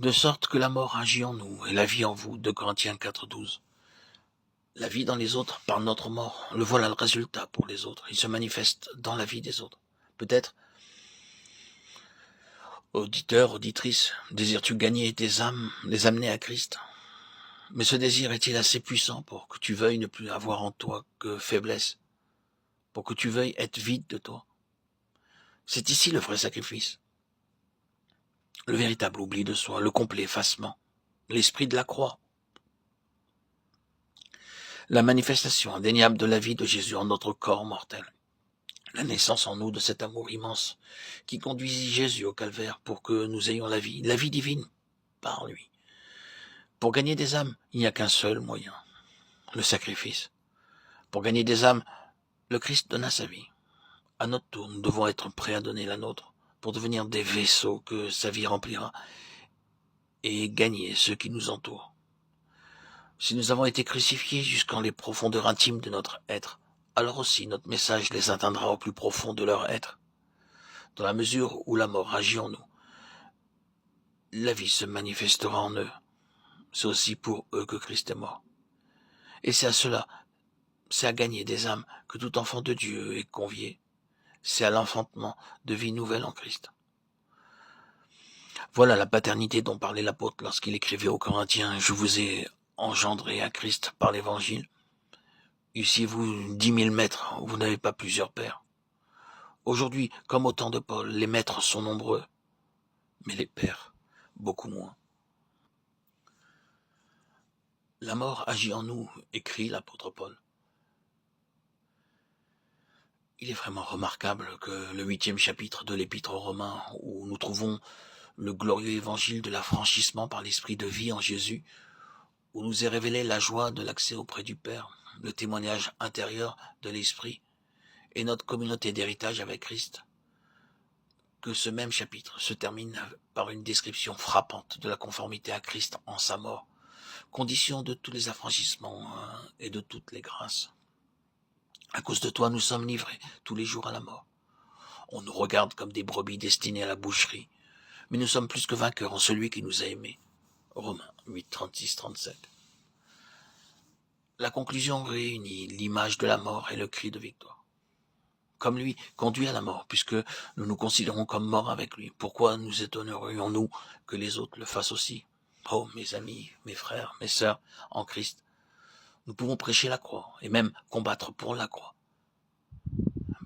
de sorte que la mort agit en nous et la vie en vous, 2 Corinthiens 4,12. La vie dans les autres par notre mort, le voilà le résultat pour les autres. Il se manifeste dans la vie des autres. Peut-être, auditeur, auditrice, désires-tu gagner tes âmes, les amener à Christ? Mais ce désir est-il assez puissant pour que tu veuilles ne plus avoir en toi que faiblesse, pour que tu veuilles être vide de toi? C'est ici le vrai sacrifice, le véritable oubli de soi, le complet effacement, l'esprit de la croix, la manifestation indéniable de la vie de Jésus en notre corps mortel, la naissance en nous de cet amour immense qui conduisit Jésus au calvaire pour que nous ayons la vie divine par lui. Pour gagner des âmes, il n'y a qu'un seul moyen, le sacrifice. Pour gagner des âmes, le Christ donna sa vie. À notre tour, nous devons être prêts à donner la nôtre pour devenir des vaisseaux que sa vie remplira et gagner ceux qui nous entourent. Si nous avons été crucifiés jusqu'en les profondeurs intimes de notre être, alors aussi notre message les atteindra au plus profond de leur être. Dans la mesure où la mort agit en nous, la vie se manifestera en eux. C'est aussi pour eux que Christ est mort. Et c'est à cela, c'est à gagner des âmes que tout enfant de Dieu est convié. C'est à l'enfantement de vie nouvelle en Christ. Voilà la paternité dont parlait l'apôtre lorsqu'il écrivait aux Corinthiens « Je vous ai engendré à Christ par l'Évangile. Eussiez-vous 10 000 maîtres, vous n'avez pas plusieurs pères. » Aujourd'hui, comme au temps de Paul, les maîtres sont nombreux, mais les pères, beaucoup moins. La mort agit en nous, écrit l'apôtre Paul. Il est vraiment remarquable que le 8e chapitre de l'Épître aux Romains, où nous trouvons le glorieux évangile de l'affranchissement par l'esprit de vie en Jésus, où nous est révélée la joie de l'accès auprès du Père, le témoignage intérieur de l'Esprit et notre communauté d'héritage avec Christ, que ce même chapitre se termine par une description frappante de la conformité à Christ en sa mort, condition de tous les affranchissements et de toutes les grâces. À cause de toi, nous sommes livrés tous les jours à la mort. On nous regarde comme des brebis destinées à la boucherie, mais nous sommes plus que vainqueurs en celui qui nous a aimés. Romains 8, 36, 37. La conclusion réunit l'image de la mort et le cri de victoire. Comme lui, conduit à la mort, puisque nous nous considérons comme morts avec lui. Pourquoi nous étonnerions-nous que les autres le fassent aussi? Oh, mes amis, mes frères, mes sœurs, en Christ, nous pouvons prêcher la croix, et même combattre pour la croix.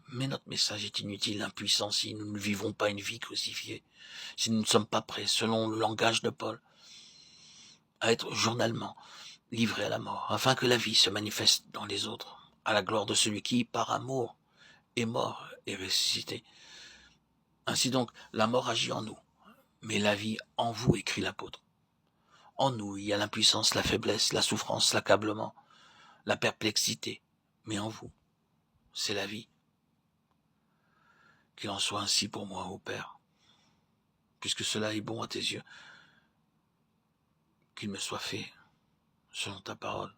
Mais notre message est inutile, impuissant, si nous ne vivons pas une vie crucifiée, si nous ne sommes pas prêts, selon le langage de Paul, à être journalement livrés à la mort, afin que la vie se manifeste dans les autres, à la gloire de celui qui, par amour, est mort et ressuscité. Ainsi donc, la mort agit en nous, mais la vie en vous, écrit l'apôtre. En nous, il y a l'impuissance, la faiblesse, la souffrance, l'accablement, la perplexité, mais en vous, c'est la vie. Qu'il en soit ainsi pour moi, ô Père, puisque cela est bon à tes yeux, qu'il me soit fait selon ta parole.